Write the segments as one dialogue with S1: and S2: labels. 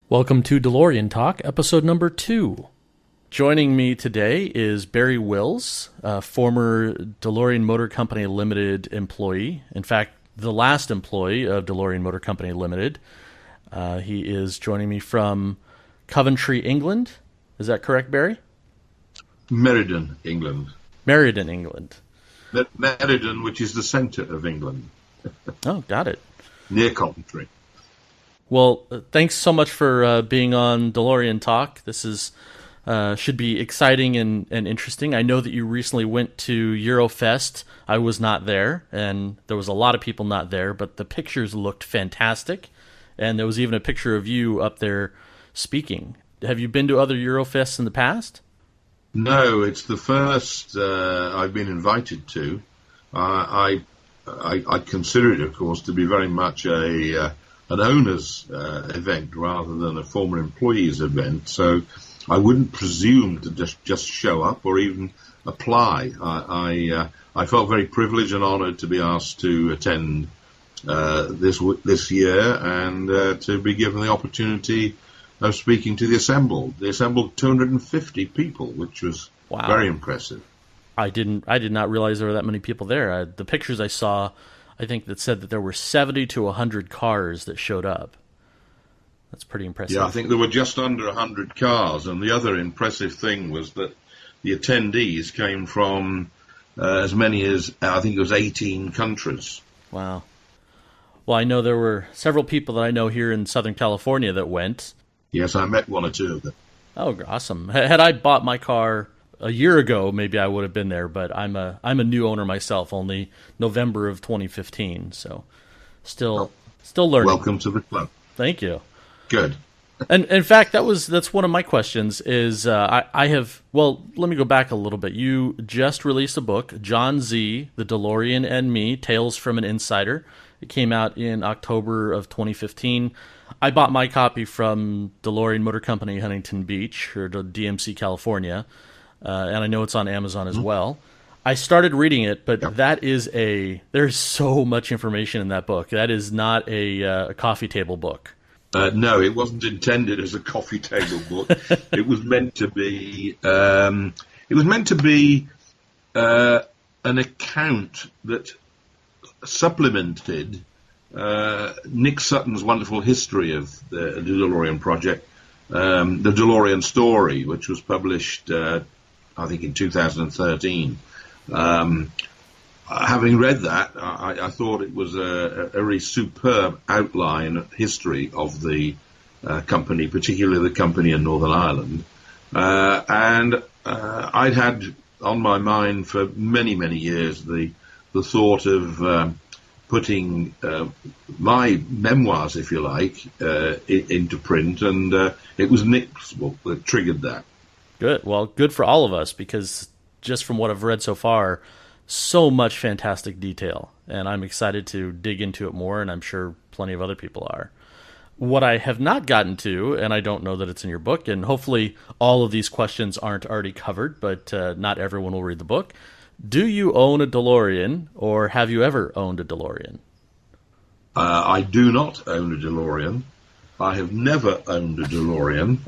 S1: Welcome to DeLorean Talk, episode number 2. Joining me today is Barrie Wills, a former DeLorean Motor Company Limited employee. In fact, the last employee of DeLorean Motor Company Limited. He is joining me from Coventry, England. Is that correct, Barrie?
S2: Meriden, England.
S1: Meriden, England.
S2: Meriden, which is the centre of England.
S1: Oh, got it.
S2: Near Coventry.
S1: Well, thanks so much for being on DeLorean Talk. This is should be exciting and interesting. I know that you recently went to Eurofest. I was not there, and there was a lot of people not there, but the pictures looked fantastic, and there was even a picture of you up there speaking. Have you been to other Eurofests in the past?
S2: No, it's the first I've been invited to. I consider it, of course, to be very much an owner's event rather than a former employee's event, so I wouldn't presume to just show up or even apply. I felt very privileged and honoured to be asked to attend this year and to be given the opportunity of speaking to the assembled 250 people, which was very impressive.
S1: I did not realize there were that many people there. The pictures I saw, I think, that said that there were 70 to 100 cars that showed up. That's pretty impressive.
S2: Yeah, I think there were just under 100 cars, and the other impressive thing was that the attendees came from as many as, I think it was 18 countries.
S1: Wow. Well, I know there were several people that I know here in Southern California that went.
S2: Yes, I met one or two of them.
S1: Oh, awesome. Had I bought my car a year ago, maybe I would have been there, but I'm a new owner myself, only November of 2015, so still learning.
S2: Welcome to the club.
S1: Thank you.
S2: Good.
S1: And in fact, that's one of my questions is let me go back a little bit. You just released a book, John Z, The DeLorean and Me, Tales from an Insider. It came out in October of 2015. I bought my copy from DeLorean Motor Company, Huntington Beach, or DMC, California. And I know it's on Amazon as well. I started reading it, but there's so much information in that book. That is not a coffee table book.
S2: No, it wasn't intended as a coffee table book. It was meant to be. An account that supplemented Nick Sutton's wonderful history of the DeLorean project, the DeLorean story, which was published, I think, in 2013. Having read that, I thought it was a very superb outline history of the company, particularly the company in Northern Ireland. And I'd had on my mind for many, many years the thought of putting my memoirs, if you like, into print, and it was Nick's book that triggered that.
S1: Good. Well, good for all of us, because just from what I've read so far, so much fantastic detail, and I'm excited to dig into it more, and I'm sure plenty of other people are. What I have not gotten to, and I don't know that it's in your book, and hopefully all of these questions aren't already covered, but not everyone will read the book. Do you own a DeLorean, or have you ever owned a DeLorean?
S2: I do not own a DeLorean. I have never owned a DeLorean.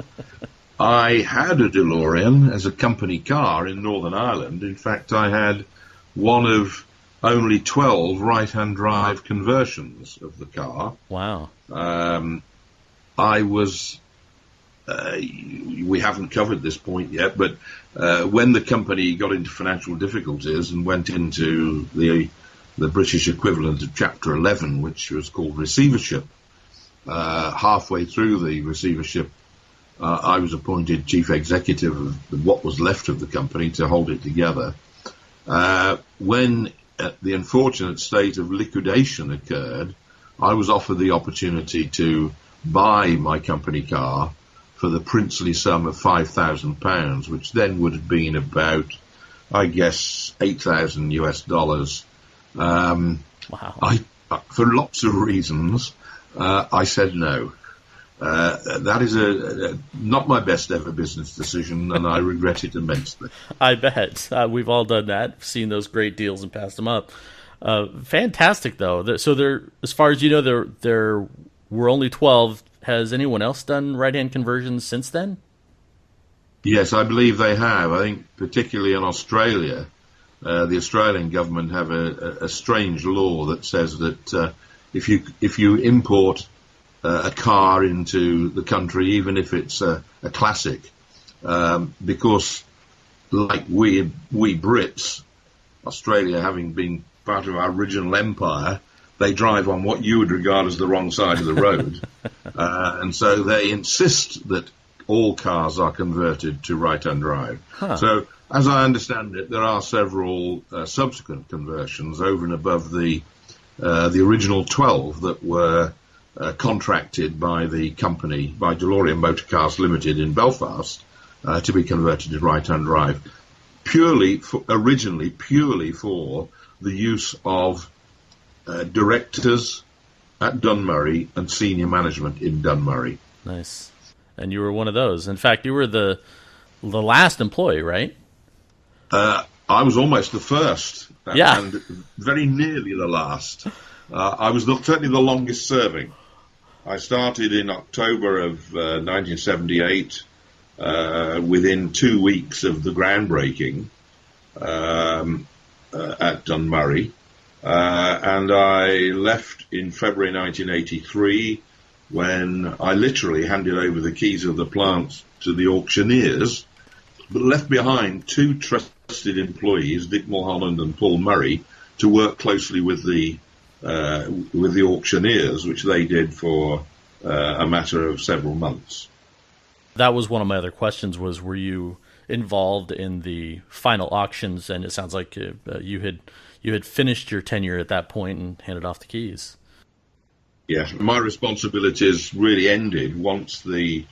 S2: I had a DeLorean as a company car in Northern Ireland. In fact, I had one of only 12 right-hand drive conversions of the car.
S1: Wow.
S2: I was, we haven't covered this point yet, but when the company got into financial difficulties and went into the British equivalent of Chapter 11, which was called receivership, halfway through the receivership, I was appointed chief executive of what was left of the company to hold it together. When the unfortunate state of liquidation occurred, I was offered the opportunity to buy my company car for the princely sum of £5,000, which then would have been about, I guess, $8,000 US.
S1: Wow.
S2: For lots of reasons, I said no. That is not my best ever business decision, and I regret it immensely.
S1: I bet. We've all done that, seen those great deals and passed them up. Fantastic, though. So there, as far as you know, there were only 12 Has anyone else done right-hand conversions since then?
S2: Yes, I believe they have. I think particularly in Australia, the Australian government have a strange law that says that if you import a car into the country, even if it's a classic, because like we Brits, Australia having been part of our original empire, they drive on what you would regard as the wrong side of the road. And so they insist that all cars are converted to right-hand drive. Huh. So, as I understand it, there are several subsequent conversions over and above the original 12 that were contracted by the company, by DeLorean Motor Cars Limited in Belfast, to be converted to right-hand drive, originally purely for the use of directors at Dunmurry and senior management in Dunmurry.
S1: Nice. And you were one of those. In fact, you were the last employee, right?
S2: I was almost the first,
S1: yeah,
S2: and very nearly the last. I was certainly the longest serving. I started in October of 1978, within 2 weeks of the groundbreaking at Dunmurry, and I left in February 1983. When I literally handed over the keys of the plant to the auctioneers, but left behind 2 trusted employees, Dick Mulholland and Paul Murray, to work closely with the auctioneers, which they did for a matter of several months.
S1: That was one of my other questions, was were you involved in the final auctions? And it sounds like you had finished your tenure at that point and handed off the keys.
S2: Yes, my responsibilities really ended once the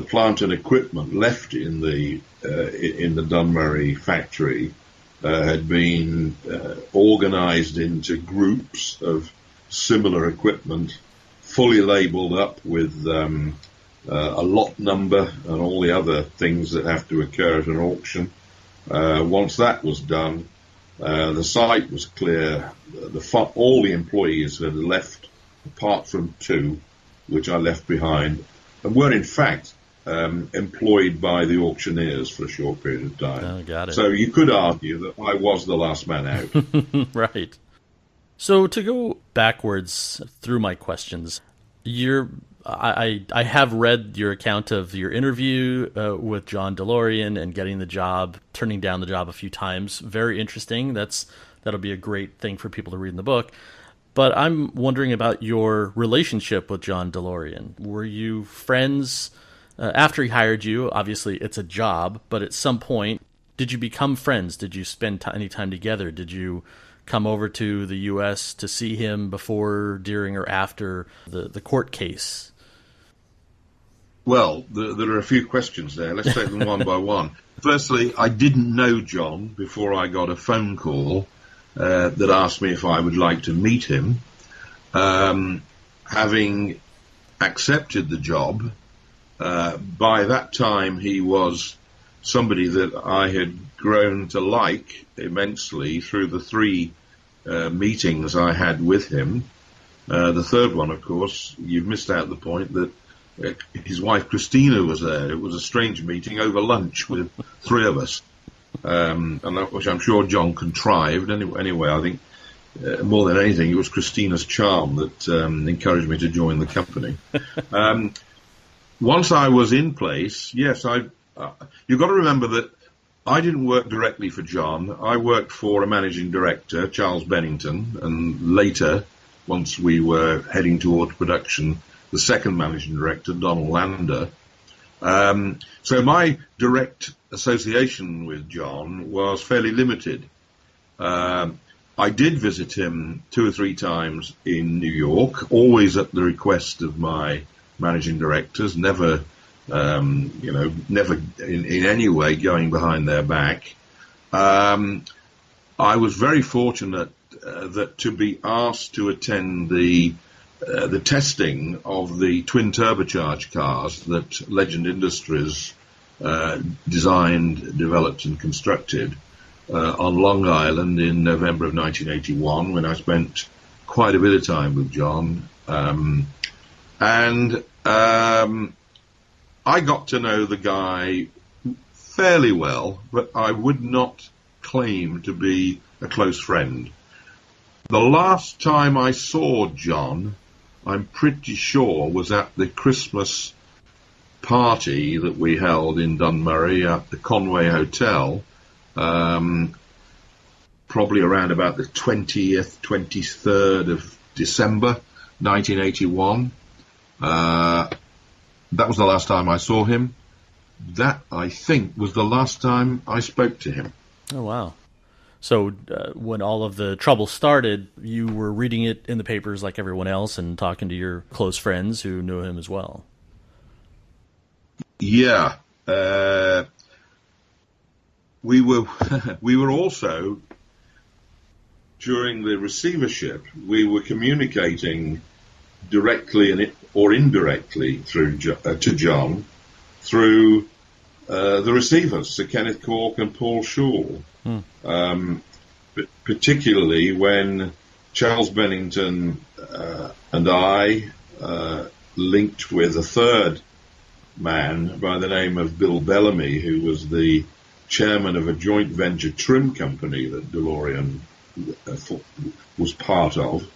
S2: plant and equipment left in the Dunmurry factory had been organised into groups of similar equipment, fully labelled up with a lot number and all the other things that have to occur at an auction. Once that was done, the site was clear. All the employees had left, apart from 2, which I left behind, and were in fact employed by the auctioneers for a short period of time.
S1: Oh, got it.
S2: So you could argue that I was the last man out.
S1: Right. So to go backwards through my questions, I have read your account of your interview with John DeLorean and getting the job, turning down the job a few times. Very interesting. That'll be a great thing for people to read in the book. But I'm wondering about your relationship with John DeLorean. Were you friends after he hired you? Obviously, it's a job, but at some point, did you become friends? Did you spend any time together? Did you come over to the U.S. to see him before, during, or after the court case?
S2: Well, there are a few questions there. Let's take them one by one. Firstly, I didn't know John before I got a phone call that asked me if I would like to meet him. Having accepted the job, by that time he was somebody that I had grown to like immensely through the 3 meetings I had with him. The third one, of course, you've missed out the point that his wife Christina was there. It was a strange meeting over lunch with 3 of us. And that, which I'm sure John contrived. Anyway, I think more than anything, it was Christina's charm that encouraged me to join the company. Once I was in place, yes, you've got to remember that I didn't work directly for John. I worked for a managing director, Charles Bennington, and later, once we were heading towards production, the second managing director, Donald Lander. So my direct association with John was fairly limited. I did visit him 2 or 3 times in New York, always at the request of my managing directors, never in any way going behind their back. I was very fortunate that to be asked to attend the testing of the twin turbocharged cars that Legend Industries designed, developed and constructed on Long Island in November of 1981, when I spent quite a bit of time with John. And I got to know the guy fairly well, but I would not claim to be a close friend. The last time I saw John, I'm pretty sure, was at the Christmas party that we held in Dunmurry at the Conway Hotel, probably around about the 20th, 23rd of December, 1981. That was the last time I saw him. That, I think, was the last time I spoke to him.
S1: Oh, wow. So when all of the trouble started, you were reading it in the papers like everyone else and talking to your close friends who knew him as well.
S2: Yeah. We were also, during the receivership, we were communicating directly or indirectly to John through the receivers, Sir Kenneth Cork and Paul Shaw. Particularly when Charles Bennington and I linked with a third man by the name of Bill Bellamy, who was the chairman of a joint venture trim company that DeLorean was part of,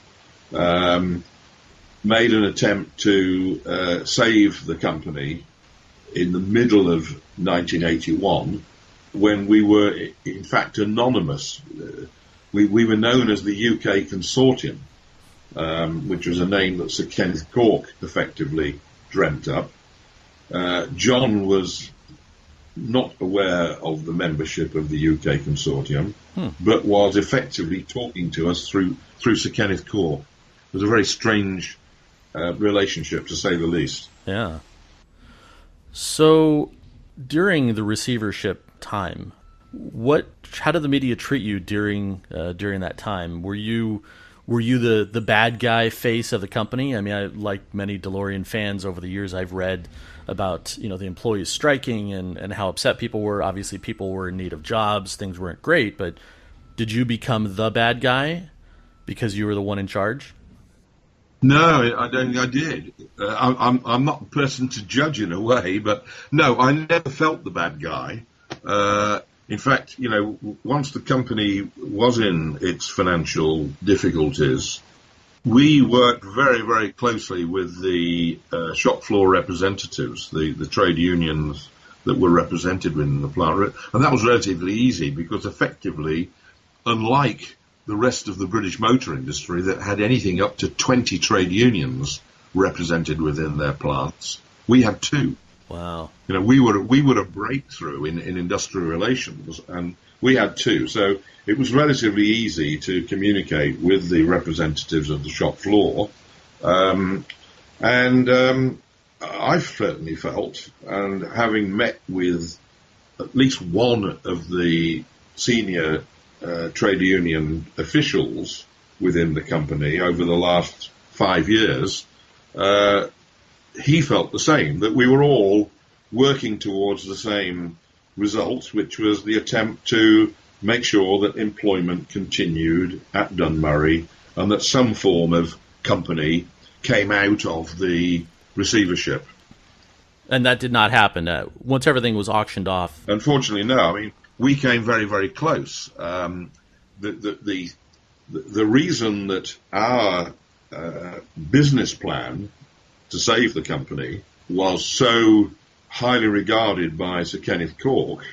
S2: made an attempt to save the company in the middle of 1981, when we were, in fact, anonymous. We were known as the UK Consortium, which was a name that Sir Kenneth Cork effectively dreamt up. John was not aware of the membership of the UK Consortium, but was effectively talking to us through Sir Kenneth Cork. It was a very strange relationship, to say the least.
S1: Yeah. So during the receivership time, how did the media treat you during that time? Were you the bad guy face of the company? I mean, like many DeLorean fans over the years, I've read about the employees striking and how upset people were. Obviously, people were in need of jobs; things weren't great. But did you become the bad guy because you were the one in charge?
S2: No, I don't think I did. I'm not the person to judge in a way, but no, I never felt the bad guy. In fact, once the company was in its financial difficulties, we worked very, very closely with the shop floor representatives, the trade unions that were represented within the plant. And that was relatively easy because effectively, unlike the rest of the British motor industry that had anything up to 20 trade unions represented within their plants, we had 2.
S1: Wow.
S2: We were a breakthrough in industrial relations, and we had 2. So it was relatively easy to communicate with the representatives of the shop floor. And I've certainly felt, and having met with at least one of the senior trade union officials within the company over the last 5 years, he felt the same, that we were all working towards the same result, which was the attempt to make sure that employment continued at Dunmurry and that some form of company came out of the receivership.
S1: And that did not happen. Once everything was auctioned off.
S2: Unfortunately, no. I mean, we came very, very close. The reason that our business plan to save the company was so highly regarded by Sir Kenneth Cork,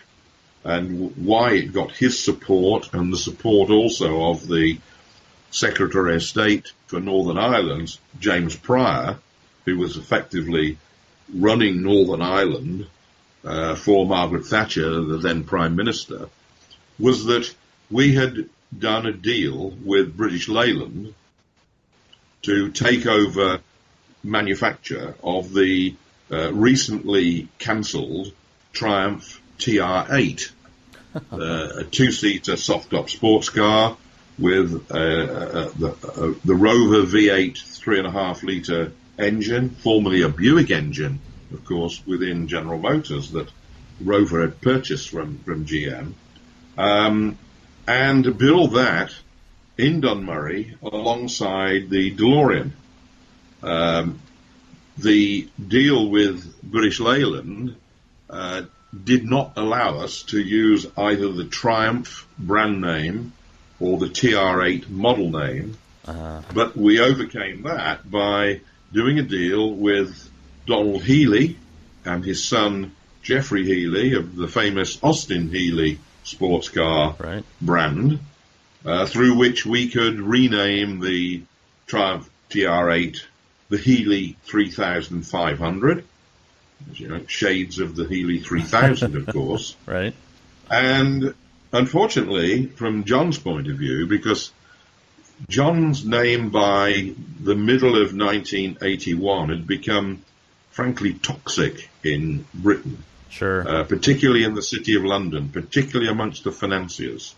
S2: and why it got his support and the support also of the Secretary of State for Northern Ireland, James Pryor, who was effectively running Northern Ireland for Margaret Thatcher, the then Prime Minister, was that we had done a deal with British Leyland to take over manufacture of the recently cancelled Triumph TR8, a 2-seater soft-top sports car with the Rover V8 3.5-litre engine, formerly a Buick engine, of course, within General Motors that Rover had purchased from GM, and build that in Dunmurry alongside the DeLorean. the deal with British Leyland did not allow us to use either the Triumph brand name or the TR8 model name, but we overcame that by doing a deal with Donald Healey and his son Geoffrey Healey of the famous Austin Healey sports car brand, through which we could rename the Triumph TR8 the Healey 3500, you know, shades of the Healey 3000, of course.
S1: Right.
S2: And unfortunately, from John's point of view, because John's name by the middle of 1981 had become, frankly, toxic in Britain.
S1: Sure.
S2: Particularly in the City of London, particularly amongst the financiers.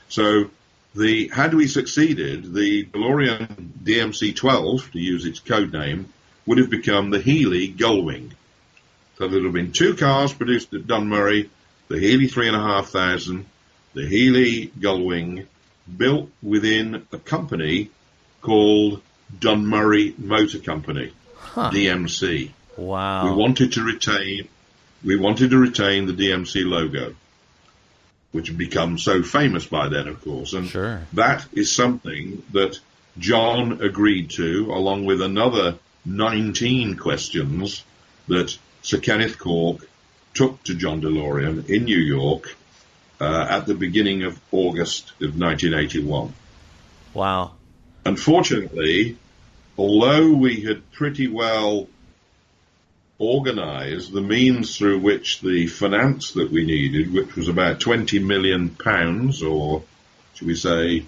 S2: So had we succeeded, the DeLorean DMC-12, to use its code name, would have become the Healey Gullwing. So there would have been two cars produced at Dunmurry, the Healey 3500, the Healey Gullwing, built within a company called Dunmurry Motor Company, DMC.
S1: Wow.
S2: We wanted to retain the DMC logo, which had become so famous by then, of course. And that is something that John agreed to, along with another 19 questions that Sir Kenneth Cork took to John DeLorean in New York at the beginning of August of 1981.
S1: Wow.
S2: Unfortunately, although we had pretty well organise the means through which the finance that we needed, which was about £20 million, or should we say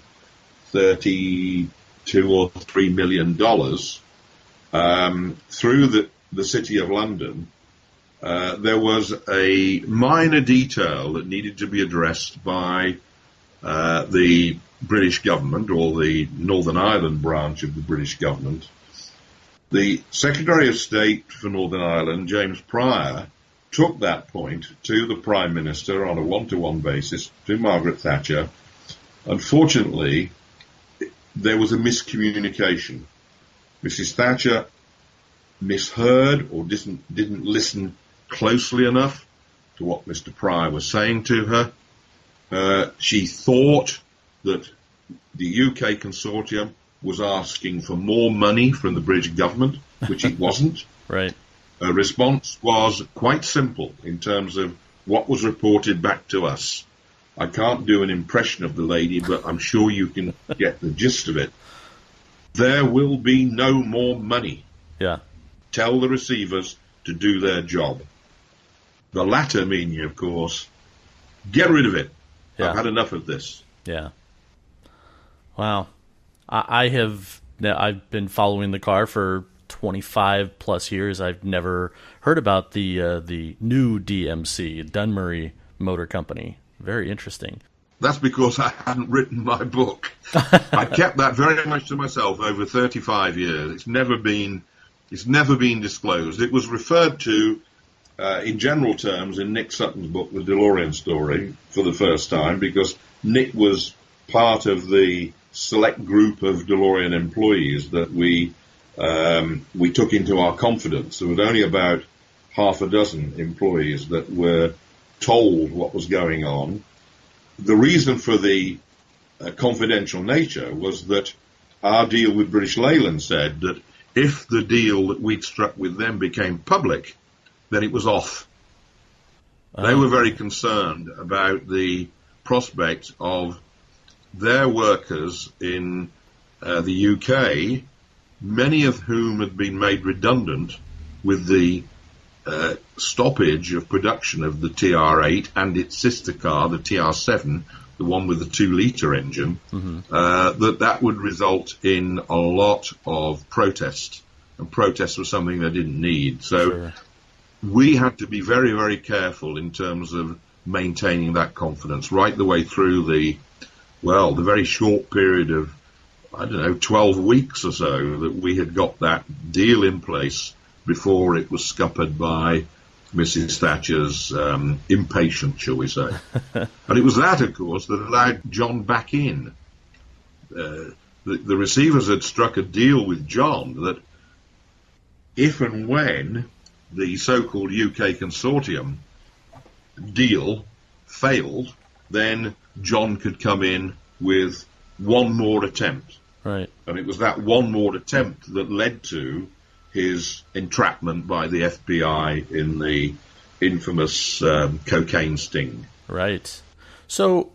S2: $32 or $3 million, through the City of London, there was a minor detail that needed to be addressed by the British government, or the Northern Ireland branch of the British government. The Secretary of State for Northern Ireland, James Pryor, took that point to the Prime Minister on a one-to-one basis, to Margaret Thatcher. Unfortunately, there was a miscommunication. Mrs. Thatcher misheard or didn't listen closely enough to what Mr. Pryor was saying to her. She thought that the UK consortium was asking for more money from the British government, which it wasn't.
S1: Right.
S2: Her response was quite simple in terms of what was reported back to us. I can't do an impression of the lady, but I'm sure you can get the gist of it. There will be no more money.
S1: Yeah.
S2: Tell the receivers to do their job. The latter meaning, of course, get rid of it.
S1: Yeah.
S2: I've had enough of this.
S1: Yeah. Wow. I've been following the car for 25 plus years. I've never heard about the new DMC, Dunmurry Motor Company. Very interesting.
S2: That's because I hadn't written my book. I kept that very much to myself over 35 years. It's never been disclosed. It was referred to in general terms in Nick Sutton's book, The DeLorean Story, for the first time, because Nick was part of the select group of DeLorean employees that we took into our confidence. There were only about half a dozen employees that were told what was going on. The reason for the confidential nature was that our deal with British Leyland said that if the deal that we'd struck with them became public, then it was off. They were very concerned about the prospect of their workers in the UK, many of whom had been made redundant with the stoppage of production of the TR8 and its sister car, the TR7, the one with the 2-litre engine, that would result in a lot of protest. And protest was something they didn't need. So we had to be very, very careful in terms of maintaining that confidence right the way through the very short period of, 12 weeks or so that we had got that deal in place before it was scuppered by Mrs. Thatcher's impatience, shall we say. And it was that, of course, that allowed John back in. The receivers had struck a deal with John that if and when the so-called UK consortium deal failed, then John could come in with one more attempt.
S1: Right.
S2: And it was that one more attempt that led to his entrapment by the FBI in the infamous cocaine sting.
S1: Right. So,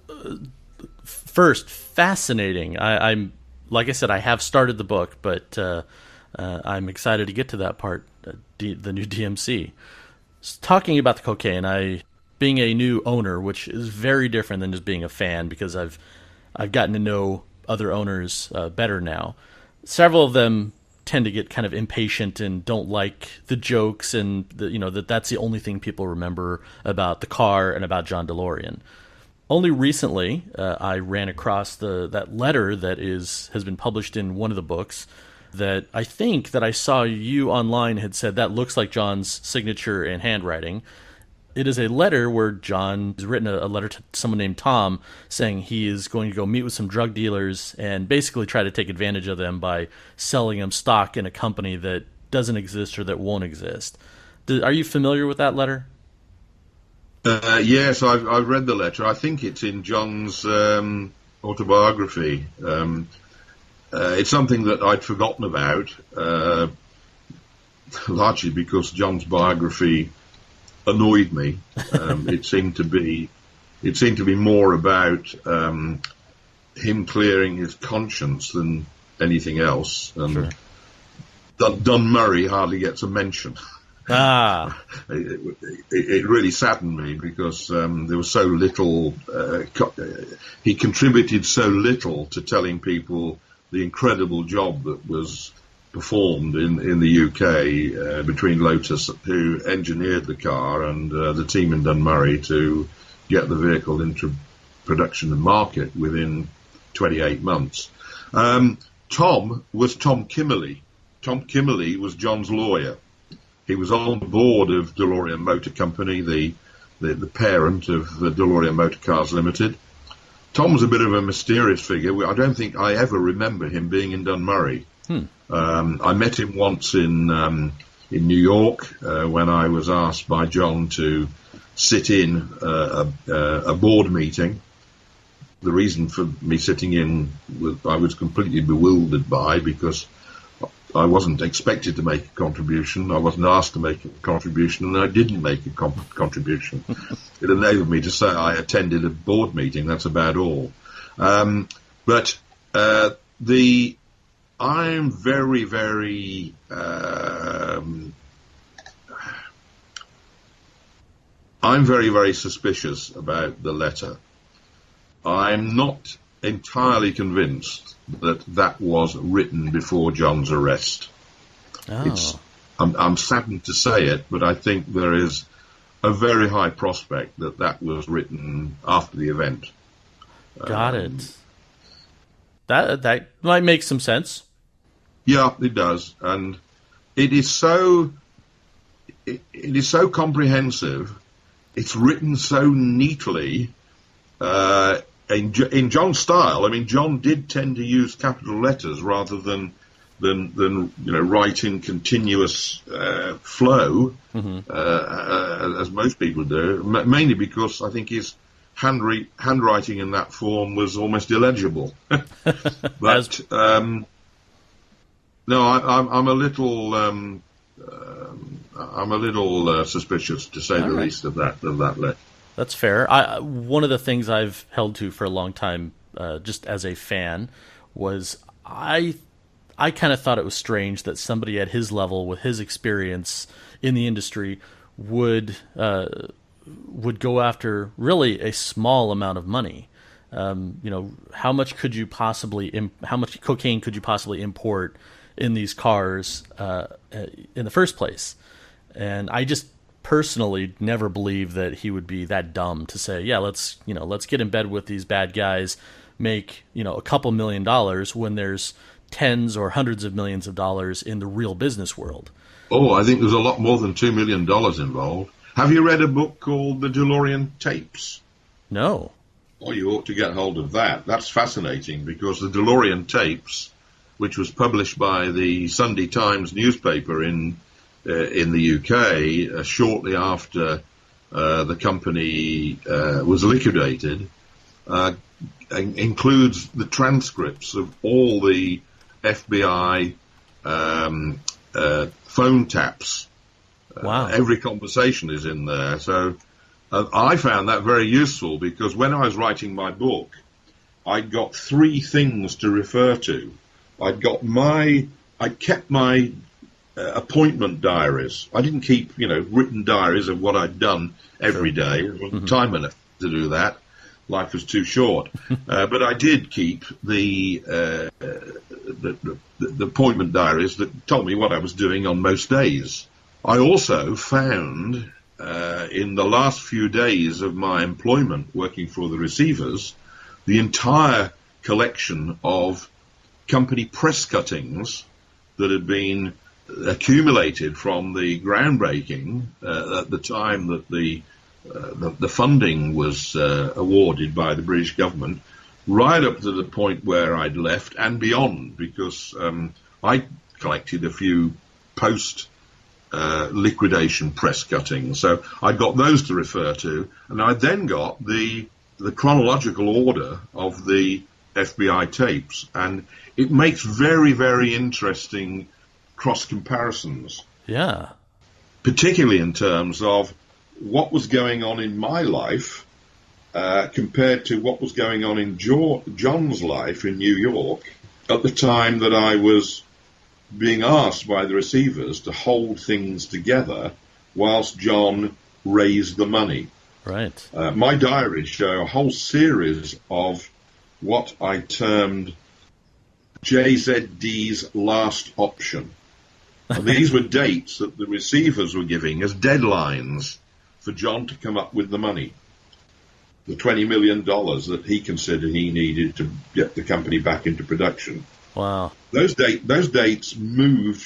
S1: first, fascinating. I'm like I said, I have started the book, but I'm excited to get to that part, the new DMC. Talking about the cocaine, being a new owner, which is very different than just being a fan, because I've gotten to know other owners better now. Several of them tend to get kind of impatient and don't like the jokes, and that's the only thing people remember about the car and about John DeLorean. Only recently, I ran across that letter that has been published in one of the books that I think that I saw you online had said that looks like John's signature and handwriting. It is a letter where John has written a letter to someone named Tom saying he is going to go meet with some drug dealers and basically try to take advantage of them by selling them stock in a company that doesn't exist or that won't exist. Are you familiar with that letter?
S2: Yes, I've read the letter. I think it's in John's autobiography. It's something that I'd forgotten about, largely because John's biography annoyed me. It seemed to be more about him clearing his conscience than anything else. And
S1: sure.
S2: Dunmurry hardly gets a mention. It really saddened me because there was so little. He contributed so little to telling people the incredible job that was performed in the UK between Lotus, who engineered the car, and the team in Dunmurry to get the vehicle into production and market within 28 months. Tom was Tom Kimmerly. Tom Kimmerly was John's lawyer. He was on the board of DeLorean Motor Company, the parent of the DeLorean Motor Cars Limited. Tom was a bit of a mysterious figure. I don't think I ever remember him being in Dunmurry. I met him once in New York when I was asked by John to sit in a board meeting. The reason for me sitting in I was completely bewildered by, because I wasn't expected to make a contribution. I wasn't asked to make a contribution, and I didn't make a contribution. It enabled me to say I attended a board meeting. That's about all. But I'm very, very very suspicious about the letter. I'm not entirely convinced that was written before John's arrest.
S1: Oh.
S2: I'm saddened to say it, but I think there is a very high prospect that was written after the event.
S1: Got it. That might make some sense.
S2: Yeah, it does, and it is so comprehensive. It's written so neatly. In John's style, I mean, John did tend to use capital letters rather than write in continuous flow, as most people do. Mainly because I think his handwriting in that form was almost illegible. But no, I'm a little suspicious, to say the least, of that letter.
S1: That's fair. One of the things I've held to for a long time, just as a fan, was I kind of thought it was strange that somebody at his level, with his experience in the industry, would go after really a small amount of money. How much cocaine could you possibly import in these cars in the first place? And I just personally never believed that he would be that dumb to say, yeah, let's get in bed with these bad guys, make a couple $1 million when there's tens or hundreds of millions of dollars in the real business world.
S2: Oh, I think there's a lot more than $2 million involved. Have you read a book called The DeLorean Tapes?
S1: No.
S2: Oh, you ought to get hold of that. That's fascinating, because the DeLorean Tapes, which was published by the Sunday Times newspaper in in the UK shortly after the company was liquidated includes the transcripts of all the FBI phone taps.
S1: Wow.
S2: Every conversation is in there. So I found that very useful because when I was writing my book, I'd got three things to refer to. I kept my appointment diaries. I didn't keep, written diaries of what I'd done every day. There wasn't time enough to do that. Life was too short. But I did keep the appointment diaries that told me what I was doing on most days. I also found in the last few days of my employment working for the receivers, the entire collection of company press cuttings that had been accumulated from the groundbreaking at the time that the funding was awarded by the British government, right up to the point where I'd left and beyond, because I collected a few post-liquidation press cuttings. So I got those to refer to, and I then got the chronological order of the FBI tapes, and it makes very, very interesting cross comparisons.
S1: Yeah.
S2: Particularly in terms of what was going on in my life compared to what was going on in John's life in New York at the time that I was being asked by the receivers to hold things together whilst John raised the money.
S1: Right.
S2: My diaries show a whole series of what I termed JZD's last option. And these were dates that the receivers were giving as deadlines for John to come up with the money, the $20 million that he considered he needed to get the company back into production.
S1: Wow.
S2: Those dates moved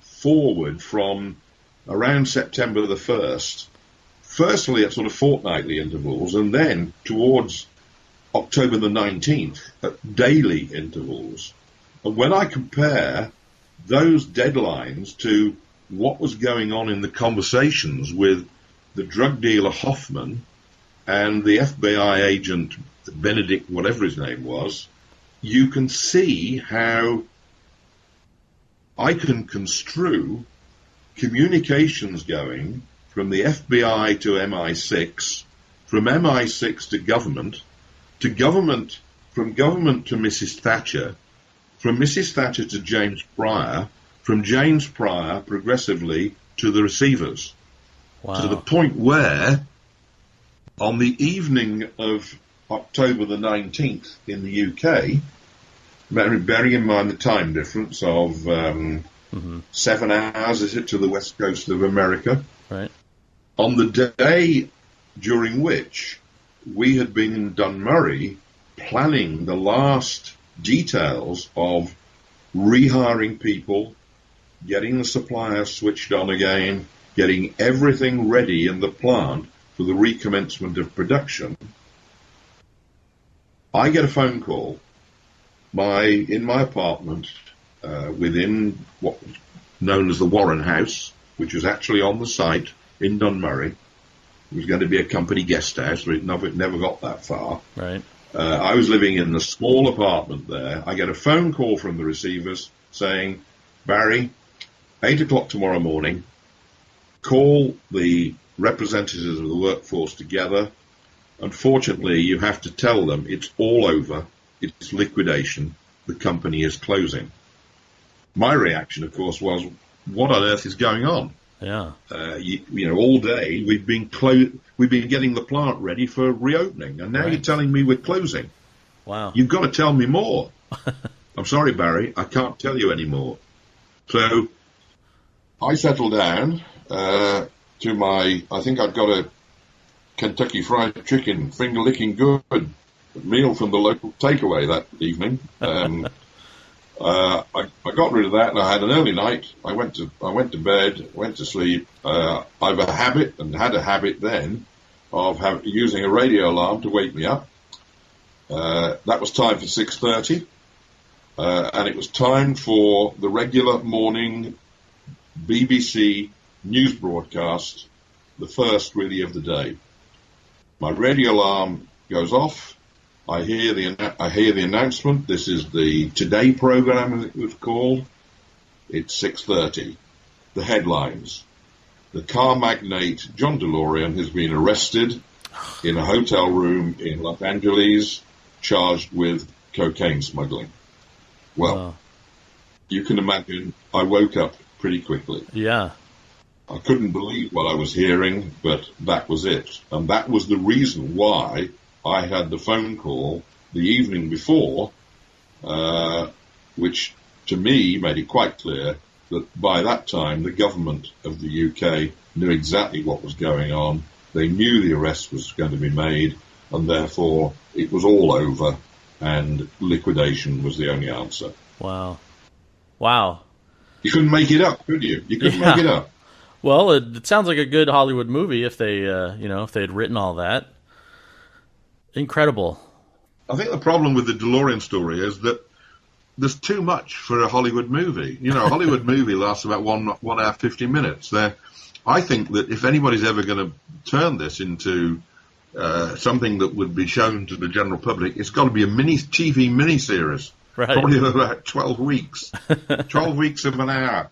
S2: forward from around September the 1st, firstly at sort of fortnightly intervals, and then towards October the 19th at daily intervals. And when I compare those deadlines to what was going on in the conversations with the drug dealer Hoffman and the FBI agent Benedict, whatever his name was, you can see how I can construe communications going from the FBI to MI6, from MI6 to government, from government to Mrs. Thatcher, from Mrs. Thatcher to James Pryor, from James Pryor progressively to the receivers.
S1: Wow.
S2: To the point where, on the evening of October the 19th in the UK, bearing in mind the time difference of 7 hours, is it, to the west coast of America?
S1: Right.
S2: On the day during which we had been in Dunmurry planning the last details of rehiring people, getting the suppliers switched on again, getting everything ready in the plant for the recommencement of production, I get a phone call in my apartment within what was known as the Warren House, which was actually on the site in Dunmurry. It was going to be a company guest house, but it never got that far.
S1: Right.
S2: I was living in the small apartment there. I get a phone call from the receivers saying, Barry, 8 o'clock tomorrow morning, call the representatives of the workforce together. Unfortunately, you have to tell them it's all over. It's liquidation. The company is closing. My reaction, of course, was, what on earth is going on?
S1: Yeah.
S2: All day we've been getting the plant ready for reopening, and now You're telling me we're closing.
S1: Wow.
S2: You've got to tell me more. I'm sorry, Barry, I can't tell you anymore. So I settled down to I think I'd got a Kentucky Fried Chicken finger-licking good meal from the local takeaway that evening. I got rid of that, and I had an early night. I went to bed, went to sleep. I've a habit, and had a habit then, of using a radio alarm to wake me up. That was time for 6:30, and it was time for the regular morning BBC news broadcast, the first really of the day. My radio alarm goes off. I hear the announcement. This is the Today program, as it was called. It's 6:30. The headlines: the car magnate John DeLorean has been arrested in a hotel room in Los Angeles, charged with cocaine smuggling. Well, you can imagine I woke up pretty quickly.
S1: Yeah.
S2: I couldn't believe what I was hearing, but that was it. And that was the reason why I had the phone call the evening before, which to me made it quite clear that by that time the government of the UK knew exactly what was going on. They knew the arrest was going to be made, and therefore it was all over, and liquidation was the only answer.
S1: Wow. Wow.
S2: You couldn't make it up, could you? You couldn't make it up.
S1: Well, it sounds like a good Hollywood movie if they, if they had written all that. Incredible.
S2: I think the problem with the DeLorean story is that there's too much for a Hollywood movie. You know, a Hollywood movie lasts about 1 hour, 50 minutes. I think that if anybody's ever going to turn this into something that would be shown to the general public, it's got to be a TV miniseries.
S1: Right. Probably
S2: about 12 weeks. 12 weeks of an hour.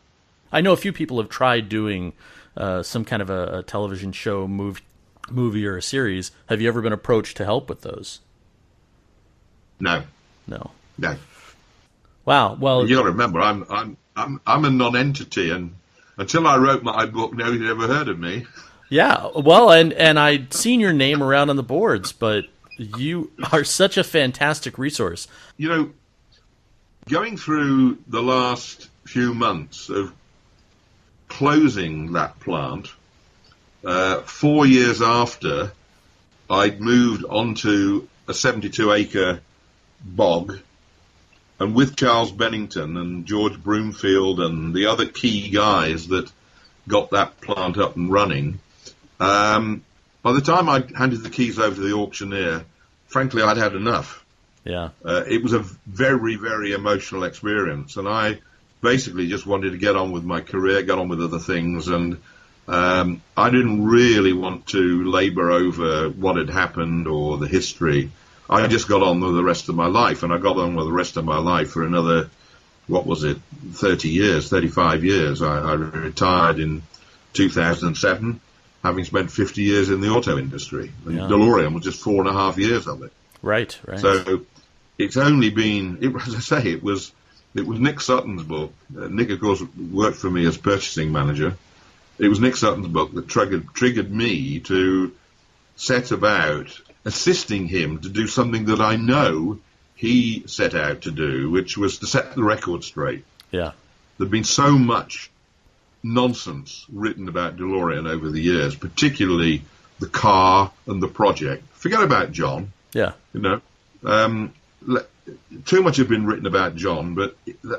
S1: I know a few people have tried doing some kind of a television show, movie or a series. Have you ever been approached to help with those?
S2: No.
S1: No.
S2: Wow. Well, you got to remember, I'm a non-entity, and until I wrote my book, nobody ever heard of me.
S1: Yeah. Well, and I'd seen your name around on the boards, but you are such a fantastic resource.
S2: You know, going through the last few months of closing that plant, 4 years after I'd moved onto a 72-acre bog, and with Charles Bennington and George Broomfield and the other key guys that got that plant up and running, by the time I handed the keys over to the auctioneer, frankly, I'd had enough.
S1: Yeah.
S2: It was a very, very emotional experience, and I basically just wanted to get on with my career, get on with other things, and I didn't really want to labor over what had happened or the history. I just got on with the rest of my life, and I got on with the rest of my life for another, 35 years. I retired in 2007, having spent 50 years in the auto industry. And DeLorean was just 4.5 years of it.
S1: Right.
S2: So it's only been, as I say, it was Nick Sutton's book. Nick, of course, worked for me as purchasing manager. It was Nick Sutton's book that triggered me to set about assisting him to do something that I know he set out to do, which was to set the record straight.
S1: Yeah.
S2: There'd been so much nonsense written about DeLorean over the years, particularly the car and the project. Forget about John.
S1: Yeah.
S2: You know, too much had been written about John, but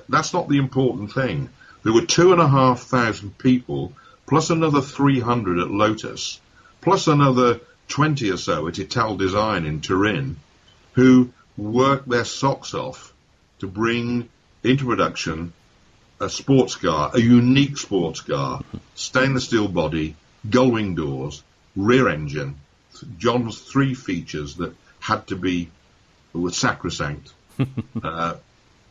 S2: that's not the important thing. There were 2,500 people, plus another 300 at Lotus, plus another 20 or so at Ital Design in Turin, who worked their socks off to bring into production a sports car, a unique sports car, stainless steel body, gull-wing doors, rear engine, John's 3 features that had to be, were sacrosanct,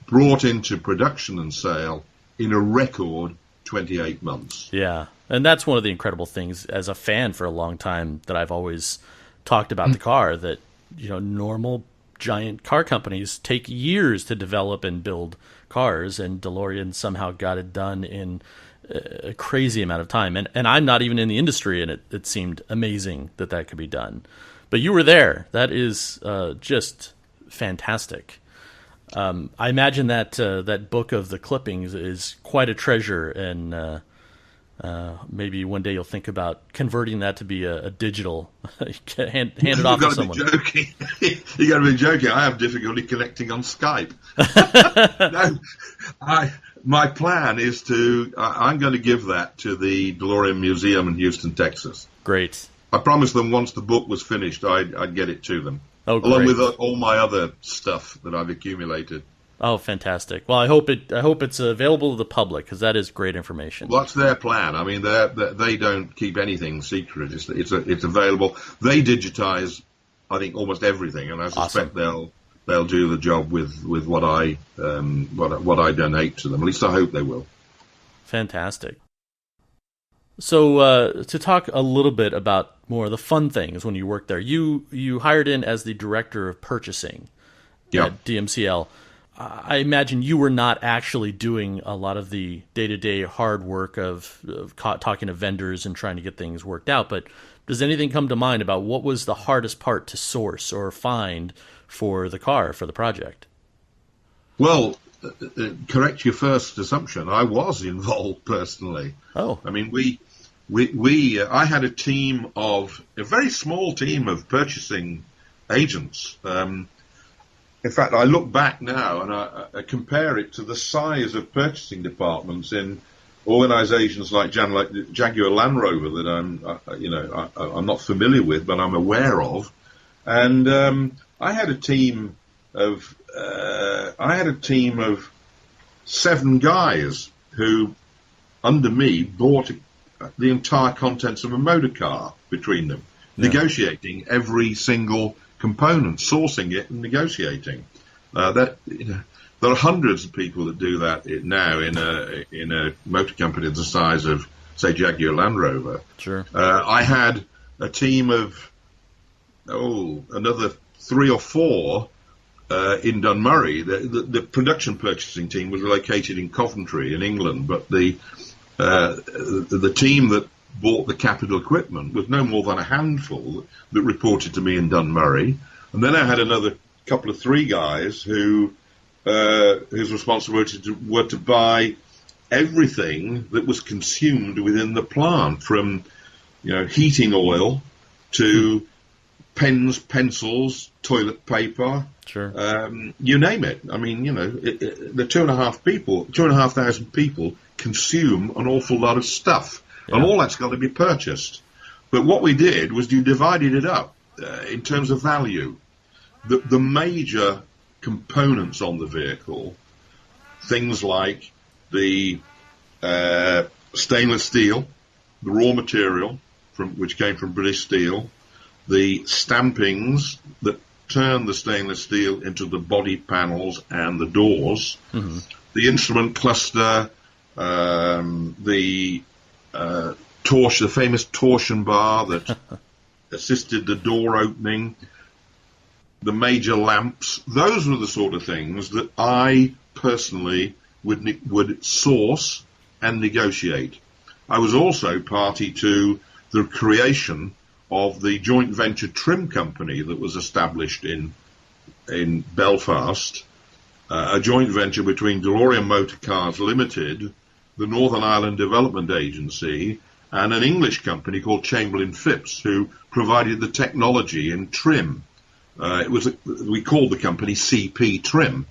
S2: brought into production and sale in a record 28 months.
S1: Yeah, and that's one of the incredible things as a fan for a long time that I've always talked about the car, that, you know, normal giant car companies take years to develop and build cars, and DeLorean somehow got it done in a crazy amount of time. And I'm not even in the industry, and it seemed amazing that could be done. But you were there. That is just fantastic. I imagine that that book of the clippings is quite a treasure, and maybe one day you'll think about converting that to be a digital, hand it off to someone.
S2: You got to be joking. I have difficulty connecting on Skype. No, my plan is I'm going to give that to the DeLorean Museum in Houston, Texas.
S1: Great.
S2: I promised them once the book was finished, I'd get it to them.
S1: Oh,
S2: along with all my other stuff that I've accumulated.
S1: Oh, fantastic. Well, I hope it's available to the public, because that is great information.
S2: Well, that's their plan. I mean, they don't keep anything secret. It's available. They digitize, I think, almost everything, and I suspect
S1: Awesome.
S2: they'll do the job with what I donate to them. At least I hope they will.
S1: Fantastic. So to talk a little bit about more of the fun things when you worked there, you hired in as the director of purchasing
S2: Yeah.
S1: at DMCL. I imagine you were not actually doing a lot of the day-to-day hard work of talking to vendors and trying to get things worked out, but does anything come to mind about what was the hardest part to source or find for the car, for the project?
S2: Well, correct your first assumption. I was involved personally.
S1: Oh,
S2: I mean, I had a very small team of purchasing agents. In fact, I look back now and I compare it to the size of purchasing departments in organisations like Jaguar Land Rover that I'm not familiar with, but I'm aware of. And I had a team of 7 guys who, under me, bought the entire contents of a motor car between them, negotiating every single component, sourcing it and negotiating. There are hundreds of people that do that now in a motor company the size of, say, Jaguar Land Rover.
S1: sure.
S2: I had a team of another 3 or 4 in Dunmurry. The production purchasing team was located in Coventry in England, but the team that bought the capital equipment was no more than a handful that reported to me in Dunmurry. And then I had another couple of 3 guys whose responsibilities were to buy everything that was consumed within the plant, from heating oil to pens, pencils, toilet paper,
S1: Sure.
S2: you name it. I mean, the 2,500 people consume an awful lot of stuff.
S1: Yeah.
S2: And all that's got to be purchased. But what we did was you divided it up in terms of value. The major components on the vehicle, things like the stainless steel, the raw material which came from British Steel, the stampings that turn the stainless steel into the body panels and the doors,
S1: Mm-hmm.
S2: the instrument cluster, the famous torsion bar that assisted the door opening, the major lamps. Those were the sort of things that I personally would source and negotiate. I was also party to the creation of the joint venture trim company that was established in Belfast, a joint venture between DeLorean Motor Cars Limited, the Northern Ireland Development Agency, and an English company called Chamberlain Phipps, who provided the technology in trim. We called the company CP Trim.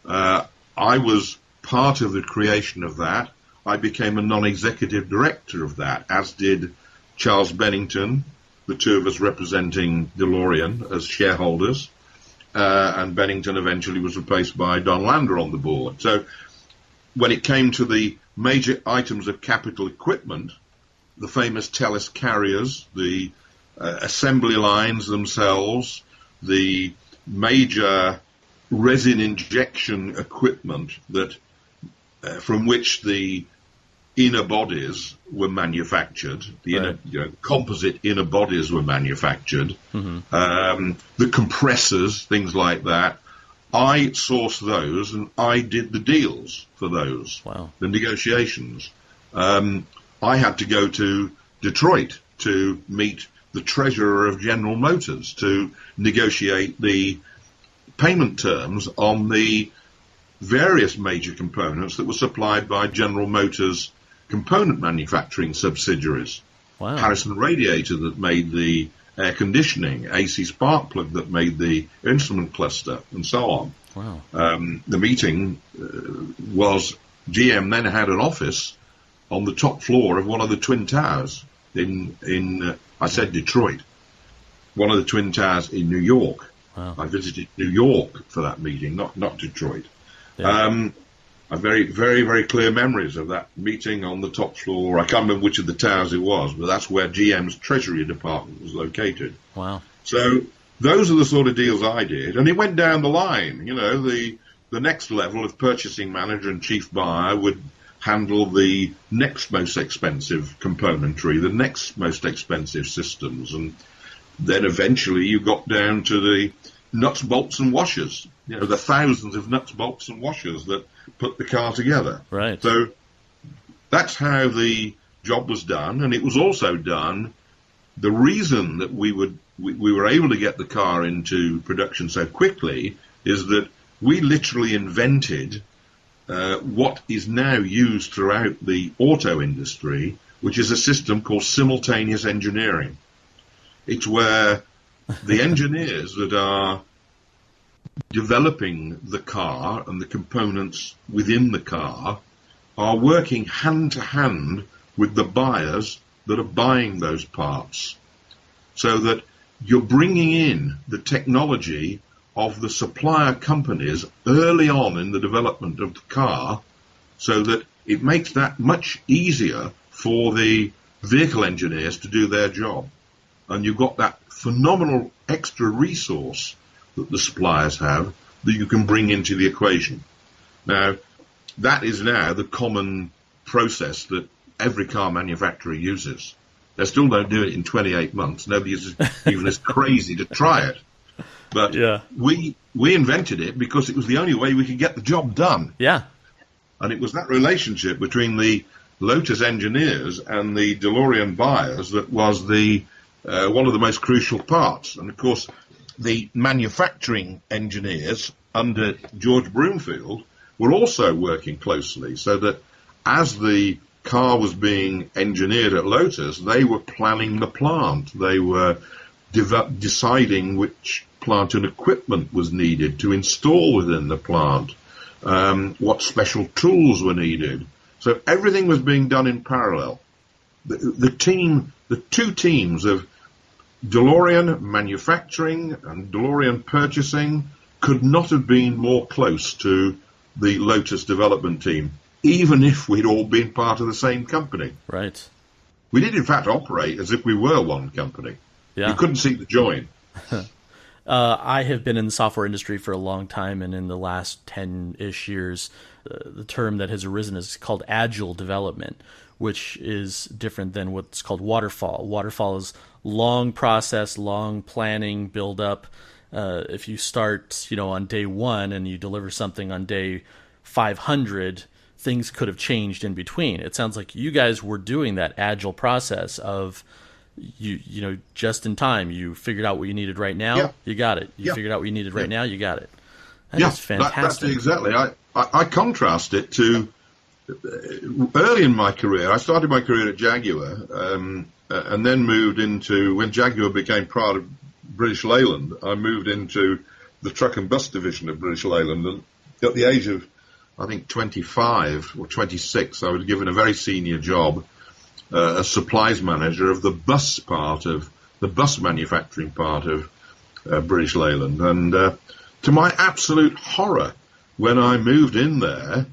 S2: I was part of the creation of that. I became a non-executive director of that, as did Charles Bennington, the 2 of us representing DeLorean as shareholders, and Bennington eventually was replaced by Don Lander on the board. So when it came to the major items of capital equipment, the famous Telus carriers, the assembly lines themselves, the major resin injection equipment that from which the inner bodies were manufactured, the composite inner bodies were manufactured,
S1: Mm-hmm.
S2: The compressors, things like that. I sourced those and I did the deals for those,
S1: Wow.
S2: the negotiations. I had to go to Detroit to meet the treasurer of General Motors to negotiate the payment terms on the various major components that were supplied by General Motors component manufacturing subsidiaries.
S1: Wow.
S2: Harrison Radiator that made the air conditioning, AC Spark Plug that made the instrument cluster, and so on.
S1: Wow.
S2: The meeting was GM then had an office on the top floor of one of the Twin Towers in I said Detroit, one of the Twin Towers in New York.
S1: Wow.
S2: I visited New York for that meeting, not Detroit.
S1: Yeah.
S2: I have very, very, very clear memories of that meeting on the top floor. I can't remember which of the towers it was, but that's where GM's Treasury Department was located.
S1: Wow.
S2: So those are the sort of deals I did. And it went down the line. You know, the next level of purchasing manager and chief buyer would handle the next most expensive componentry, the next most expensive systems. And then eventually you got down to the nuts, bolts, and washers. You know, the thousands of nuts, bolts, and washers that put the car together.
S1: Right.
S2: So that's how the job was done, and it was also done. The reason that we were able to get the car into production so quickly is that we literally invented what is now used throughout the auto industry, which is a system called simultaneous engineering. It's where the engineers that are developing the car and the components within the car are working hand to hand with the buyers that are buying those parts, so that you're bringing in the technology of the supplier companies early on in the development of the car, so that it makes that much easier for the vehicle engineers to do their job. And you've got that phenomenal extra resource that the suppliers have that you can bring into the equation. Now, that is now the common process that every car manufacturer uses. They still don't do it in 28 months. Nobody's even as crazy to try it. But
S1: yeah.
S2: we invented it because it was the only way we could get the job done.
S1: Yeah.
S2: And it was that relationship between the Lotus engineers and the DeLorean buyers that was the one of the most crucial parts. And, of course, the manufacturing engineers under George Broomfield were also working closely, so that as the car was being engineered at Lotus, they were planning the plant. They were deciding which plant and equipment was needed to install within the plant, what special tools were needed. So everything was being done in parallel. The two teams of DeLorean manufacturing and DeLorean purchasing could not have been more close to the Lotus development team, even if we'd all been part of the same company.
S1: Right.
S2: We did, in fact, operate as if we were one company.
S1: Yeah.
S2: You couldn't see the join.
S1: I have been in the software industry for a long time, and in the last 10-ish years, the term that has arisen is called agile development, which is different than what's called waterfall. Waterfall is long process, long planning, build up. If you start, on day 1 and you deliver something on day 500, things could have changed in between. It sounds like you guys were doing that agile process of just in time. You figured out what you needed right now,
S2: Yeah.
S1: you got it. You
S2: Yeah.
S1: figured out what you needed right now, you got it.
S2: Yeah,
S1: That's fantastic.
S2: that's exactly. I contrast it to early in my career. I started my career at Jaguar, and then moved into, when Jaguar became part of British Leyland, I moved into the truck and bus division of British Leyland. And at the age of, I think, 25 or 26, I was given a very senior job as supplies manager of the bus manufacturing part of British Leyland. And to my absolute horror, when I moved in there,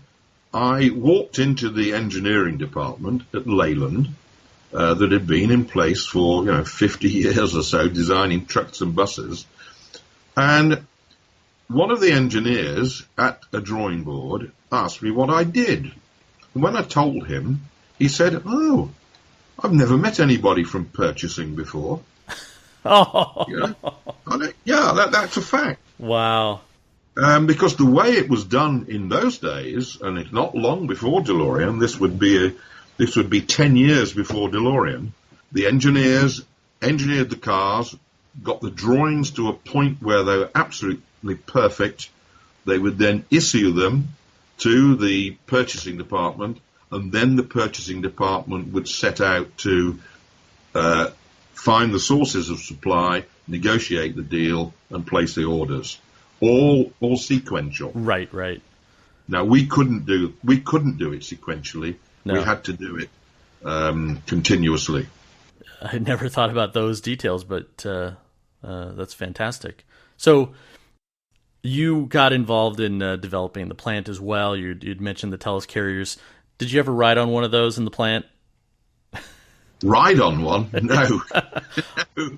S2: I walked into the engineering department at Leyland that had been in place for 50 years or so, designing trucks and buses. And one of the engineers at a drawing board asked me what I did. And when I told him, he said, "Oh, I've never met anybody from purchasing before."
S1: Oh,
S2: That's a fact.
S1: wow.
S2: Because the way it was done in those days, and it's not long before DeLorean, this would be 10 years before DeLorean, the engineers engineered the cars, got the drawings to a point where they were absolutely perfect. They would then issue them to the purchasing department, and then the purchasing department would set out to find the sources of supply, negotiate the deal, and place the orders. All sequential.
S1: Right.
S2: Now we couldn't do it sequentially.
S1: No.
S2: We had to do it continuously.
S1: I had never thought about those details, but that's fantastic. So You got involved in developing the plant as well. You'd mentioned the Telus carriers. Did you ever ride on one of those in the plant?
S2: Ride on one? No. No.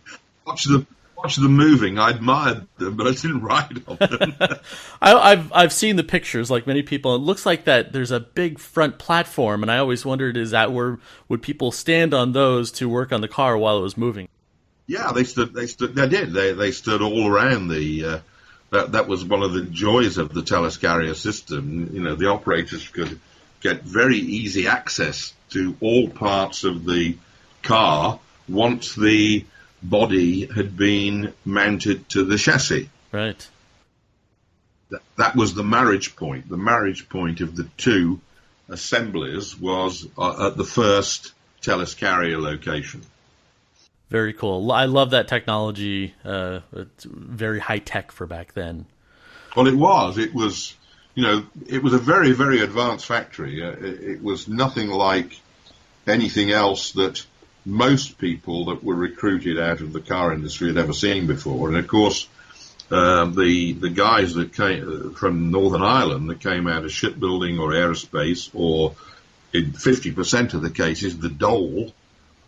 S2: Watch them moving. I admired them, but I didn't ride on them.
S1: I've seen the pictures, like many people. It looks like that there's a big front platform, and I always wondered, is that where would people stand on those to work on the car while it was moving?
S2: Yeah, they stood. They did. They stood all around the. That was one of the joys of the Telus carrier system. You know, the operators could get very easy access to all parts of the car once the body had been mounted to the chassis.
S1: Right.
S2: That was the marriage point. The marriage point of the two assemblies was at the first Telus carrier location.
S1: Very cool. I love that technology. It's very high tech for back then.
S2: Well, it was. It was, you know, it was a very, very advanced factory. It was nothing like anything else that most people that were recruited out of the car industry had ever seen before. And of course, the guys that came from Northern Ireland that came out of shipbuilding or aerospace, or in 50% of the cases, the Dole,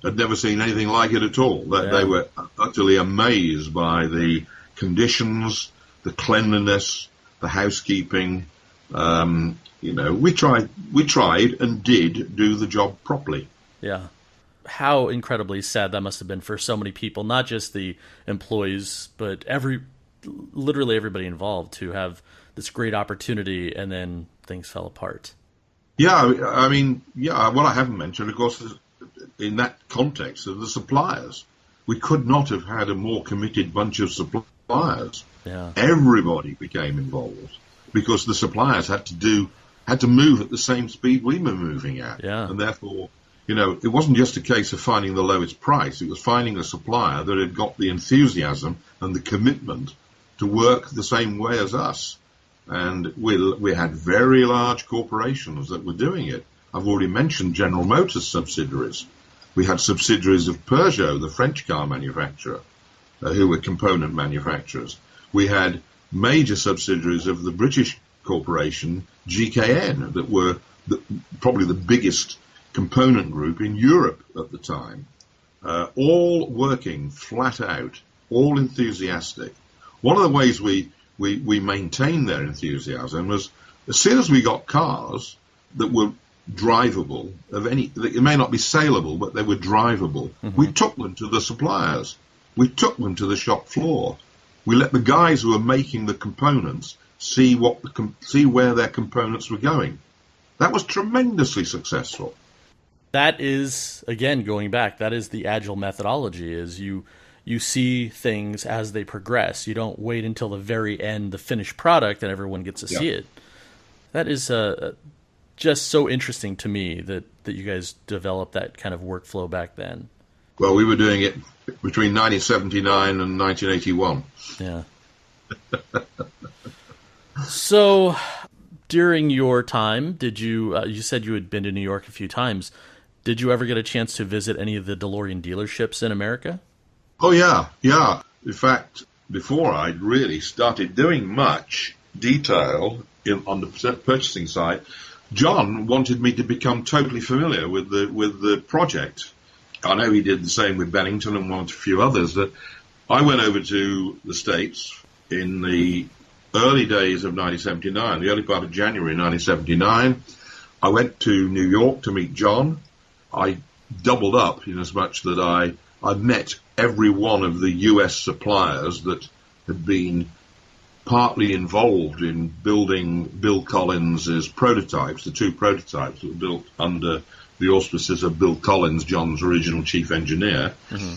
S2: had never seen anything like it at all. They were utterly amazed by the conditions, the cleanliness, the housekeeping. You know, we tried and did do the job properly.
S1: Yeah. How incredibly sad that must have been for so many people, not just the employees, but literally everybody involved, to have this great opportunity and then things fell apart.
S2: Yeah, I mean, what I haven't mentioned, of course, is in that context of the suppliers. We could not have had a more committed bunch of suppliers.
S1: Yeah.
S2: Everybody became involved because the suppliers had to move at the same speed we were moving at.
S1: Yeah.
S2: And therefore, you know, it wasn't just a case of finding the lowest price. It was finding a supplier that had got the enthusiasm and the commitment to work the same way as us. And we had very large corporations that were doing it. I've already mentioned General Motors subsidiaries. We had subsidiaries of Peugeot, the French car manufacturer, who were component manufacturers. We had major subsidiaries of the British corporation GKN that were probably the biggest component group in Europe at the time, all working flat out, all enthusiastic. One of the ways we maintained their enthusiasm was, as soon as we got cars that were drivable, it may not be saleable, but they were drivable, mm-hmm. We took them to the suppliers. We took them to the shop floor. We let the guys who were making the components see where their components were going. That was tremendously successful.
S1: That is, again, going back, that is the agile methodology, is you see things as they progress. You don't wait until the very end, the finished product, and everyone gets to see it. That is just so interesting to me that you guys developed that kind of workflow back then.
S2: Well, we were doing it between 1979 and 1981.
S1: Yeah. So, during your time, did you said you had been to New York a few times. Did you ever get a chance to visit any of the DeLorean dealerships in America?
S2: Oh, yeah. In fact, before I'd really started doing much detail on the purchasing side, John wanted me to become totally familiar with the project. I know he did the same with Bennington and one or a few others. That I went over to the States in the early days of 1979, the early part of January 1979. I went to New York to meet John. I doubled up in as much that I met every one of the U.S. suppliers that had been partly involved in building Bill Collins's prototypes, the two prototypes that were built under the auspices of Bill Collins, John's original chief engineer. Mm-hmm.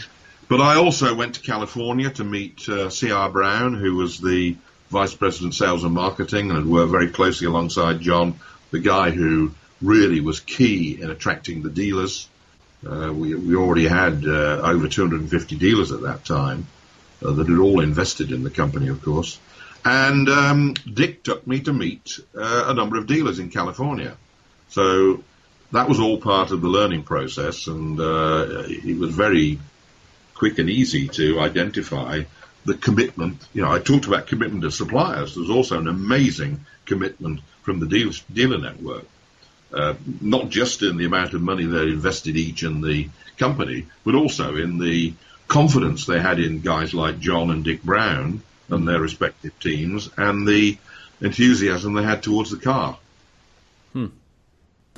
S2: But I also went to California to meet C.R. Brown, who was the vice president sales and marketing and had worked very closely alongside John, the guy who really was key in attracting the dealers. We already had over 250 dealers at that time that had all invested in the company, of course. And Dick took me to meet a number of dealers in California. So that was all part of the learning process, and it was very quick and easy to identify the commitment. I talked about commitment of suppliers. There's also an amazing commitment from the dealer network, not just in the amount of money they invested each in the company, but also in the confidence they had in guys like John and Dick Brown and their respective teams, and the enthusiasm they had towards the car.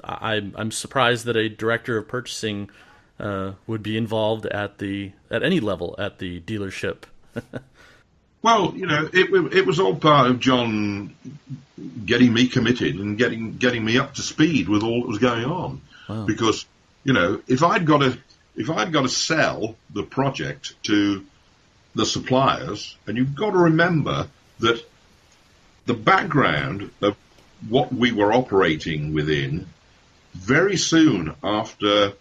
S1: I'm surprised that a director of purchasing would be involved at any level at the dealership.
S2: Well, it was all part of John getting me committed and getting me up to speed with all that was going on.
S1: Wow.
S2: Because if I'd got to sell the project to the suppliers, and you've got to remember that the background of what we were operating within, very soon after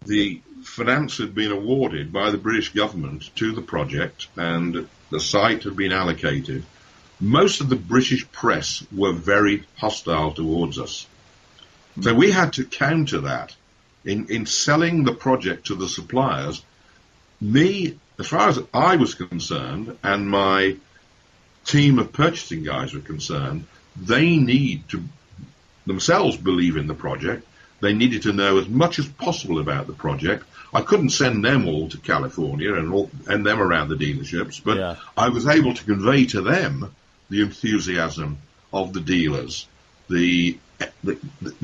S2: the finance had been awarded by the British government to the project and the site had been allocated, most of the British press were very hostile towards us. So we had to counter that in selling the project to the suppliers. Me, as far as I was concerned, and my team of purchasing guys were concerned, they need to themselves believe in the project. They needed to know as much as possible about the project. I couldn't send them all to California and them around the dealerships, but I was able to convey to them the enthusiasm of the dealers, the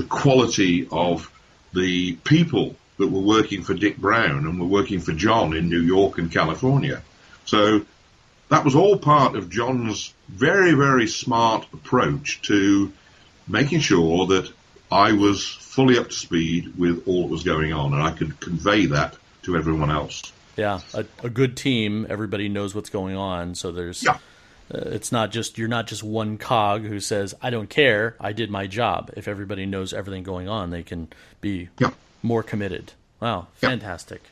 S2: quality of the people that were working for Dick Brown and were working for John in New York and California. So that was all part of John's very, very smart approach to making sure that I was fully up to speed with all that was going on, and I could convey that to everyone else.
S1: Yeah, a good team, everybody knows what's going on, so there's it's not just, you're not just one cog who says, I don't care, I did my job. If everybody knows everything going on, they can be more committed. Wow, fantastic.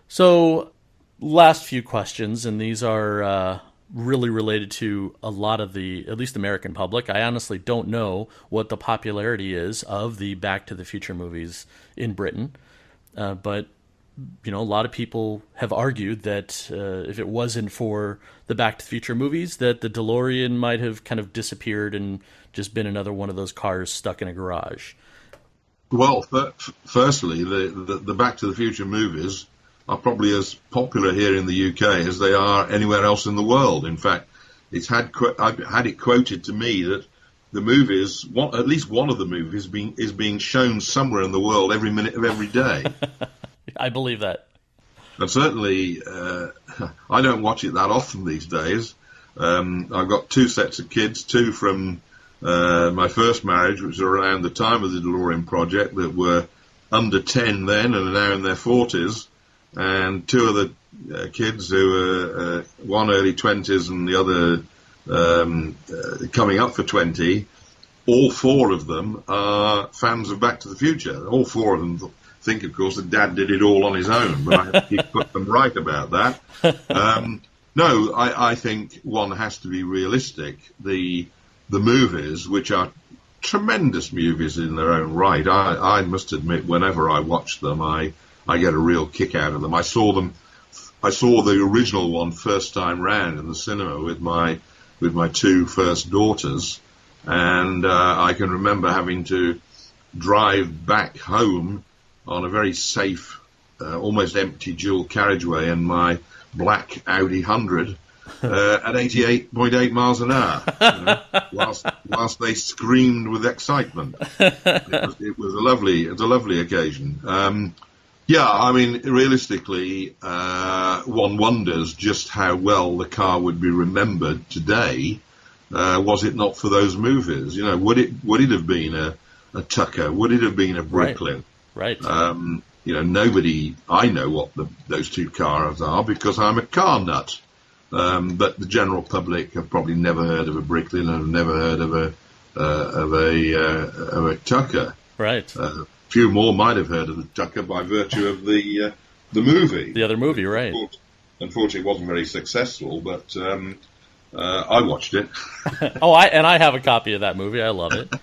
S1: So, last few questions, and these are really related to a lot of the, at least American public. I honestly don't know what the popularity is of the Back to the Future movies in Britain, but a lot of people have argued that if it wasn't for the Back to the Future movies, that the DeLorean might have kind of disappeared and just been another one of those cars stuck in a garage.
S2: Well, firstly, the Back to the Future movies are probably as popular here in the UK as they are anywhere else in the world. In fact, I've had it quoted to me that the movies, at least one of the movies, is being shown somewhere in the world every minute of every day.
S1: I believe that.
S2: And certainly, I don't watch it that often these days. I've got two sets of kids, two from my first marriage, which was around the time of the DeLorean project, that were under 10 then and are now in their 40s. And two of the kids who were one early 20s and the other coming up for 20, all four of them are fans of Back to the Future. All four of them think, of course, that Dad did it all on his own, but I have to put them right about that. No, I think one has to be realistic. The movies, which are tremendous movies in their own right, I must admit, whenever I watch them, I get a real kick out of them. I saw the original one first time round in the cinema with my two first daughters, and I can remember having to drive back home on a very safe, almost empty dual carriageway in my black Audi 100 at 88.8 miles an hour, whilst they screamed with excitement. It was a lovely occasion. I mean, realistically, one wonders just how well the car would be remembered today, was it not for those movies. Would it have been a Tucker? Would it have been a Brooklyn?
S1: Right.
S2: Nobody, I know what those two cars are because I'm a car nut. But the general public have probably never heard of a Brooklyn and have never heard of a Tucker.
S1: Right.
S2: Few more might have heard of the Tucker by virtue of the movie.
S1: The other movie, right.
S2: Unfortunately, it wasn't very successful, but I watched it.
S1: I have a copy of that movie. I love it.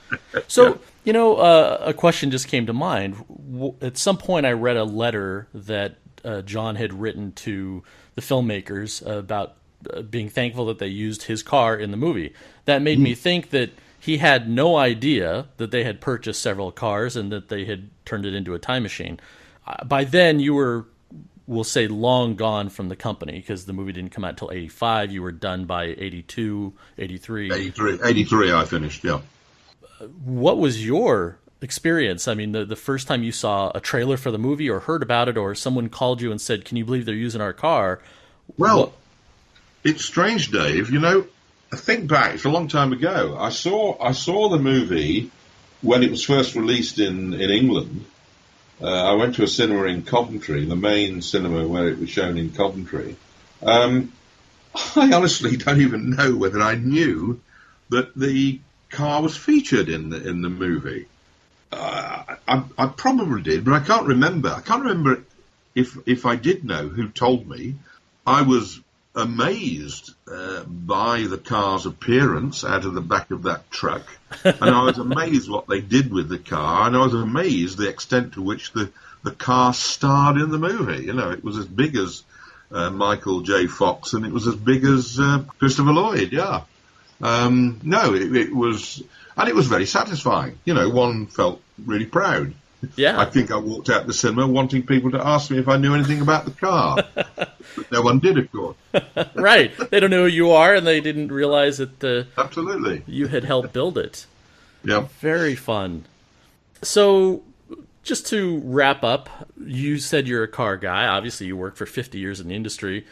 S1: So, a question just came to mind. At some point, I read a letter that John had written to the filmmakers about being thankful that they used his car in the movie. That made me think that he had no idea that they had purchased several cars and that they had turned it into a time machine. By then, you were, we'll say, long gone from the company because the movie didn't come out until 85. You were done by 82, 83.
S2: 83 I finished, yeah.
S1: What was your experience? I mean, the first time you saw a trailer for the movie or heard about it, or someone called you and said, "Can you believe they're using our car?"
S2: Well, it's strange, Dave. You know, I think back, it's a long time ago. I saw the movie when it was first released in England. I went to a cinema in Coventry, the main cinema where it was shown in Coventry. I honestly don't even know whether I knew that the car was featured in the movie. I probably did, but I can't remember. I can't remember if I did know who told me. I was amazed by the car's appearance out of the back of that truck, and I was amazed what they did with the car, and I was amazed the extent to which the car starred in the movie. You know, it was as big as Michael J. Fox, and it was as big as Christopher Lloyd. Yeah, no, it was, and it was very satisfying. You know, one felt really proud.
S1: Yeah,
S2: I think I walked out the cinema wanting people to ask me if I knew anything about the car. But no one did, of course.
S1: Right. They don't know who you are, and they didn't realize that
S2: absolutely
S1: you had helped build it.
S2: Yeah.
S1: Very fun. So, just to wrap up, you said you're a car guy. Obviously, you worked for 50 years in the industry.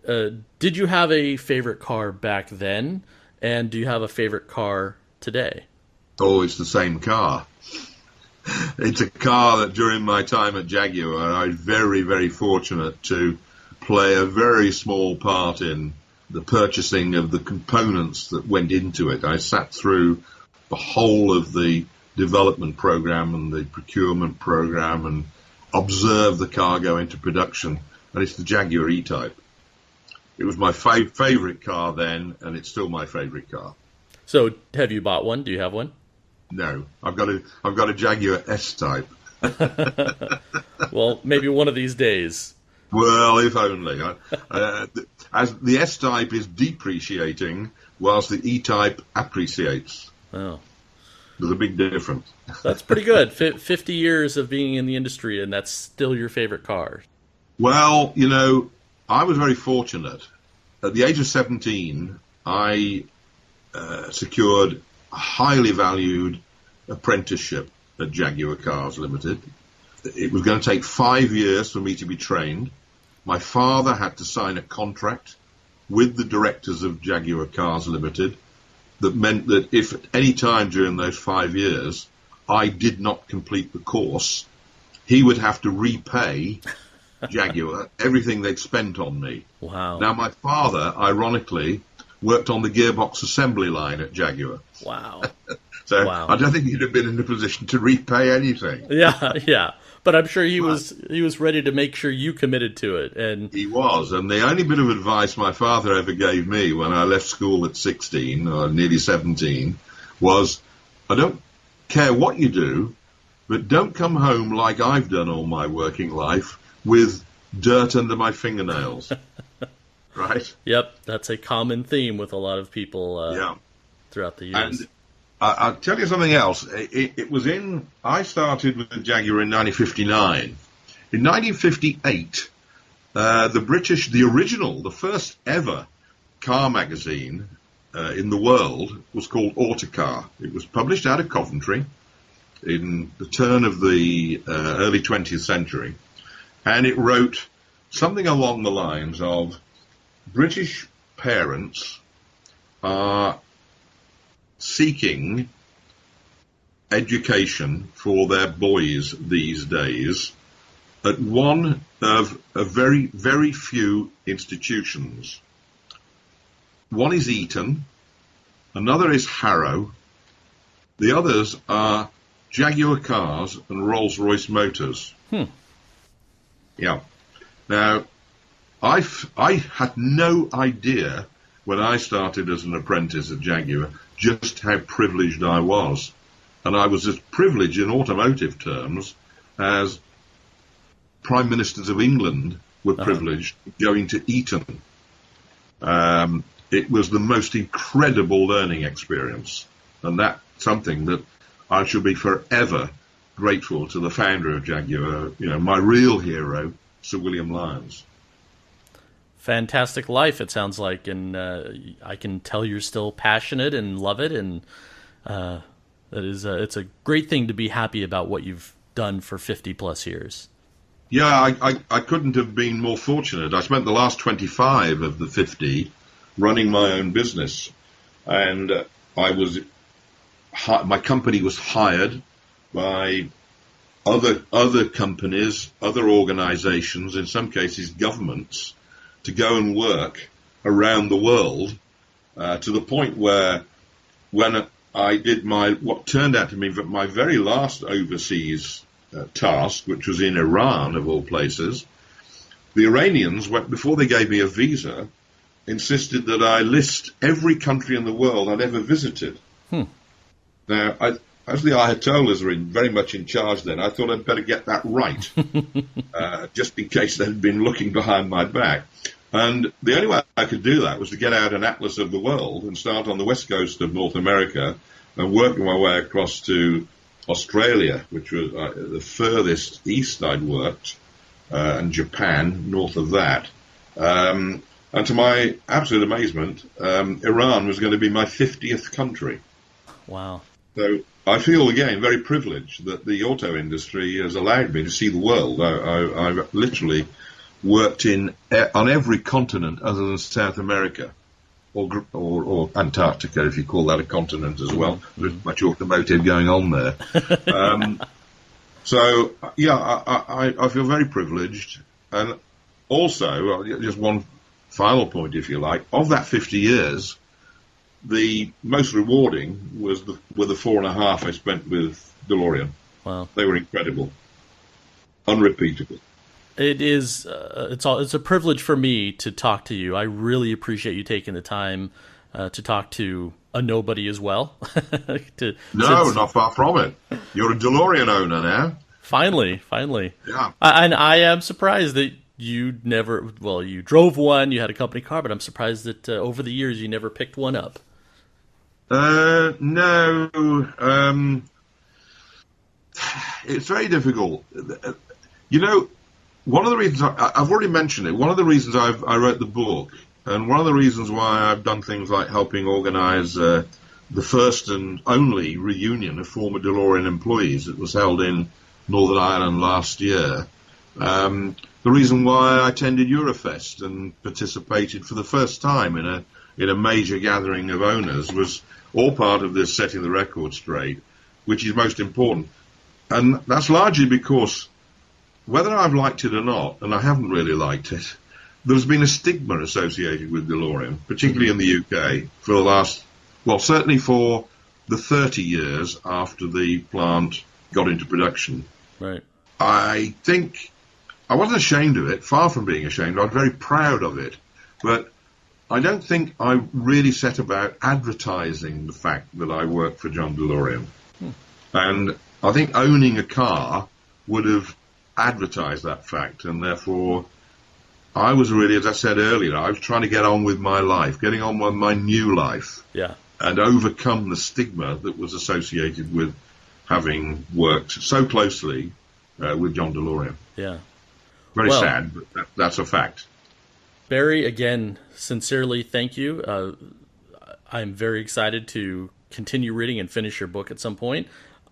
S1: Did you have a favorite car back then, and do you have a favorite car today?
S2: Oh, it's the same car. It's a car that during my time at Jaguar, I was very, very fortunate to play a very small part in the purchasing of the components that went into it. I sat through the whole of the development program and the procurement program and observed the car go into production, and it's the Jaguar E-Type. It was my favorite car then, and it's still my favorite car.
S1: So, have you bought one? Do you have one?
S2: No, I've got a Jaguar S-Type.
S1: Well, maybe one of these days.
S2: Well, if only. As the S-Type is depreciating, whilst the E-Type appreciates.
S1: Oh,
S2: there's a big difference.
S1: That's pretty good. 50 years of being in the industry, and that's still your favorite car.
S2: Well, you know, I was very fortunate. At the age of 17, I secured a highly valued apprenticeship at Jaguar Cars Limited. It was going to take 5 years for me to be trained. My father had to sign a contract with the directors of Jaguar Cars Limited that meant that if at any time during those 5 years I did not complete the course, he would have to repay Jaguar everything they'd spent on me.
S1: Wow.
S2: Now, my father, ironically, worked on the gearbox assembly line at Jaguar.
S1: Wow.
S2: So
S1: wow.
S2: I don't think he'd have been in a position to repay anything.
S1: Yeah. But I'm sure he was ready to make sure you committed to it. And
S2: he was. And the only bit of advice my father ever gave me when I left school at 16, or nearly 17, was, I don't care what you do, but don't come home like I've done all my working life with dirt under my fingernails. Right?
S1: Yep, that's a common theme with a lot of people throughout the years.
S2: And I'll tell you something else. I started with the Jaguar in 1959. In 1958, the first ever car magazine in the world was called Autocar. It was published out of Coventry in the turn of the early 20th century. And it wrote something along the lines of, British parents are seeking education for their boys these days at one of a very, very few institutions. One is Eton, another is Harrow, the others are Jaguar Cars and Rolls-Royce Motors. Yeah. Now, I had no idea when I started as an apprentice at Jaguar just how privileged I was. And I was as privileged in automotive terms as prime ministers of England were privileged going to Eton. It was the most incredible learning experience, and that's something that I shall be forever grateful to the founder of Jaguar, my real hero, Sir William Lyons.
S1: Fantastic life, it sounds like, and I can tell you're still passionate and love it, and it's a great thing to be happy about what you've done for 50 plus years.
S2: Yeah, I couldn't have been more fortunate. I spent the last 25 of the 50 running my own business, and my company was hired by other companies, other organizations, in some cases governments, to go and work around the world, to the point where when I did what turned out to be my very last overseas task, which was in Iran, of all places, the Iranians, before they gave me a visa, insisted that I list every country in the world I'd ever visited. Now, as the Ayatollahs were very much in charge then, I thought I'd better get that right, just in case they'd been looking behind my back. And the only way I could do that was to get out an atlas of the world and start on the west coast of North America and work my way across to Australia, which was the furthest east I'd worked, and Japan, north of that. And to my absolute amazement, Iran was going to be my 50th country.
S1: Wow.
S2: So I feel, again, very privileged that the auto industry has allowed me to see the world. I've literally worked on every continent other than South America, or Antarctica, if you call that a continent as well. There's much automotive going on there. So, yeah, I feel very privileged. And also, just one final point, if you like, of that 50 years, the most rewarding were the 4.5 I spent with DeLorean.
S1: Wow.
S2: They were incredible. Unrepeatable.
S1: It is. It's a privilege for me to talk to you. I really appreciate you taking the time to talk to a nobody as well.
S2: Not far from it. You're a DeLorean owner now.
S1: Finally.
S2: Yeah.
S1: And I am surprised that you never. Well, you drove one. You had a company car, but I'm surprised that over the years you never picked one up.
S2: No. It's very difficult. One of the reasons I've already mentioned it. One of the reasons I wrote the book, and one of the reasons why I've done things like helping organise the first and only reunion of former DeLorean employees that was held in Northern Ireland last year. The reason why I attended Eurofest and participated for the first time in a major gathering of owners was all part of this setting the record straight, which is most important. And that's largely because, whether I've liked it or not, and I haven't really liked it, there's been a stigma associated with DeLorean, particularly in the UK, for the last, certainly for the 30 years after the plant got into production.
S1: Right.
S2: I think I wasn't ashamed of it, far from being ashamed. I was very proud of it. But I don't think I really set about advertising the fact that I worked for John DeLorean. And I think owning a car would have advertised that fact, and therefore I was really, as I said earlier, I was trying to get on with my life, getting on with my new life, and overcome the stigma that was associated with having worked so closely with John DeLorean.
S1: Yeah.
S2: Very sad, but that's a fact.
S1: Barrie, again, sincerely, thank you. I'm very excited to continue reading and finish your book at some point.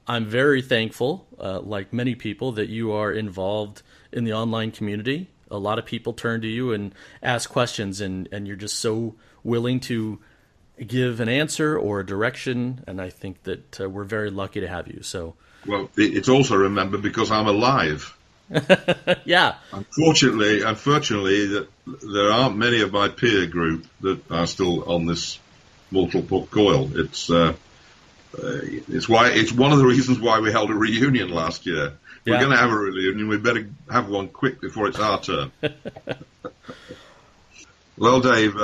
S1: I'm very thankful, like many people, that you are involved in the online community. A lot of people turn to you and ask questions, and you're just so willing to give an answer or a direction, and I think that we're very lucky to have you. So,
S2: well, it's also, remember, because I'm alive.
S1: Yeah.
S2: Unfortunately, that there aren't many of my peer group that are still on this mortal coil. It's one of the reasons why we held a reunion last year. We're going to have a reunion. We better have one quick before it's our turn. Well, Dave,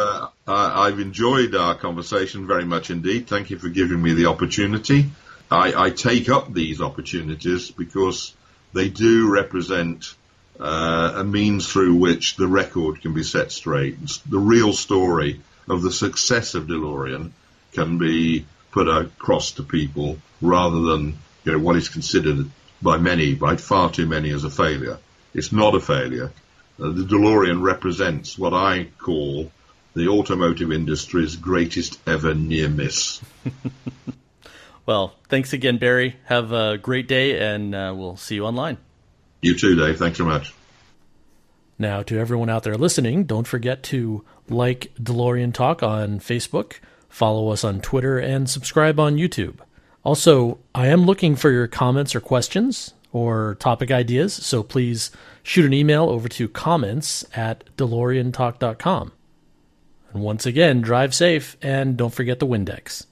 S2: I've enjoyed our conversation very much indeed. Thank you for giving me the opportunity. I take up these opportunities because they do represent a means through which the record can be set straight. The real story of the success of DeLorean can be put across to people rather than what is considered by far too many, as a failure. It's not a failure. The DeLorean represents what I call the automotive industry's greatest ever near miss.
S1: Well, thanks again, Barrie. Have a great day, and we'll see you online.
S2: You too, Dave. Thanks so much.
S1: Now, to everyone out there listening, don't forget to like DeLorean Talk on Facebook, follow us on Twitter, and subscribe on YouTube. Also, I am looking for your comments or questions or topic ideas, so please shoot an email over to comments@DeLoreanTalk.com. And once again, drive safe and don't forget the Windex.